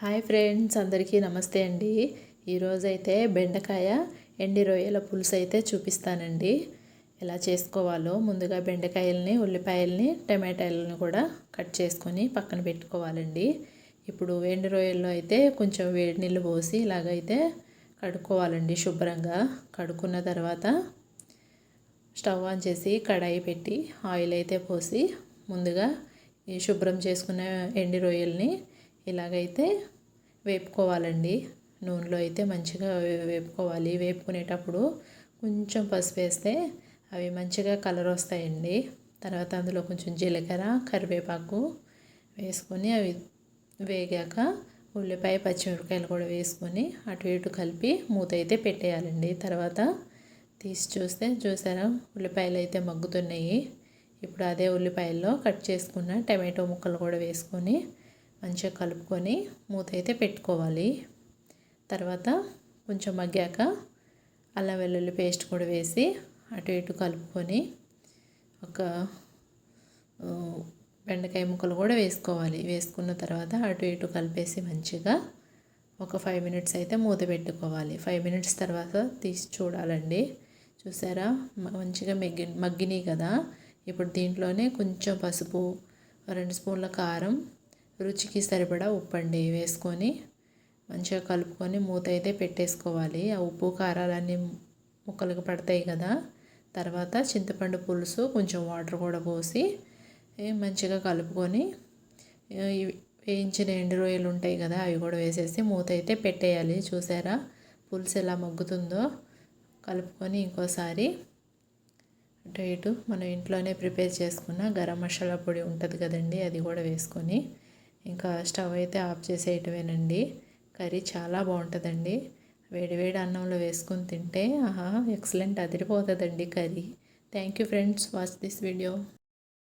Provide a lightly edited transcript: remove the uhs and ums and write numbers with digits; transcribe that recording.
Hi friends, అందరికీ నమస్తే అండి. ఈరోజైతే బెండకాయ ఎండి రొయ్యల పులుసు అయితే చూపిస్తానండి. ఎలా చేసుకోవాలో ముందుగా బెండకాయలని, ఉల్లిపాయలని, టమాటాలను కూడా కట్ చేసుకొని పక్కన పెట్టుకోవాలండి. ఇప్పుడు ఎండి రొయ్యల్లో అయితే కొంచెం వేడి నీళ్ళు పోసి ఇలాగైతే కడుక్కోవాలండి. శుభ్రంగా కడుక్కున్న తర్వాత స్టవ్ ఆన్ చేసి కడాయి పెట్టి ఆయిల్ అయితే పోసి ముందుగా ఈ శుభ్రం చేసుకున్న ఎండి రొయ్యల్ని ఇలాగైతే వేపుకోవాలండి. నూనెలో అయితే మంచిగా వేపుకోవాలి. వేపుకునేటప్పుడు కొంచెం పసుపు వేస్తే అవి మంచిగా కలర్ వస్తాయండి. తర్వాత అందులో కొంచెం జీలకర్ర, కరివేపాకు వేసుకొని అవి వేగాక ఉల్లిపాయ, పచ్చిమిరపకాయలు కూడా వేసుకొని అటు ఇటు కలిపి మూత అయితే పెట్టేయాలండి. తర్వాత తీసి చూసారా ఉల్లిపాయలు అయితే మగ్గుతున్నాయి. ఇప్పుడు అదే ఉల్లిపాయల్లో కట్ చేసుకున్న టమాటో ముక్కలు కూడా వేసుకొని మంచిగా కలుపుకొని మూత అయితే పెట్టుకోవాలి. తర్వాత కొంచెం మగ్గాక అల్లం వెల్లుల్లి పేస్ట్ కూడా వేసి అటు ఇటు కలుపుకొని ఒక బెండకాయ ముక్కలు కూడా వేసుకోవాలి. వేసుకున్న తర్వాత అటు ఇటు కలిపేసి మంచిగా ఒక 5 మినిట్స్ అయితే మూత పెట్టుకోవాలి. 5 మినిట్స్ తర్వాత తీసి చూడాలండి. చూసారా మంచిగా మగ్గినాయి కదా. ఇప్పుడు దీంట్లోనే కొంచెం పసుపు, 2 స్పూన్ల కారం, రుచికి సరిపడా ఉప్పు అండి వేసుకొని మంచిగా కలుపుకొని మూత అయితే పెట్టేసుకోవాలి. ఆ ఉప్పు కారాలన్నీ ముక్కలకు పడతాయి కదా. తర్వాత చింతపండు పులుసు కొంచెం వాటర్ కూడా పోసి మంచిగా కలుపుకొని వేయించిన ఎండు రొయ్యలు ఉంటాయి కదా అవి కూడా వేసేసి మూత అయితే పెట్టేయాలి. చూసారా పులుసు ఎలా మగ్గుతుందో. కలుపుకొని ఇంకోసారి అటు ఇటు మనం ఇంట్లోనే ప్రిపేర్ చేసుకున్న గరం మసాలా పొడి ఉంటుంది కదండి, అది కూడా వేసుకొని ఇంకా స్టవ్ అయితే ఆఫ్ చేసేయటమేనండి. కర్రీ చాలా బాగుంటుందండి. వేడివేడి అన్నంలో వేసుకొని తింటే ఎక్సలెంట్, అదిరిపోతుందండి curry. Thank you friends, watch this video.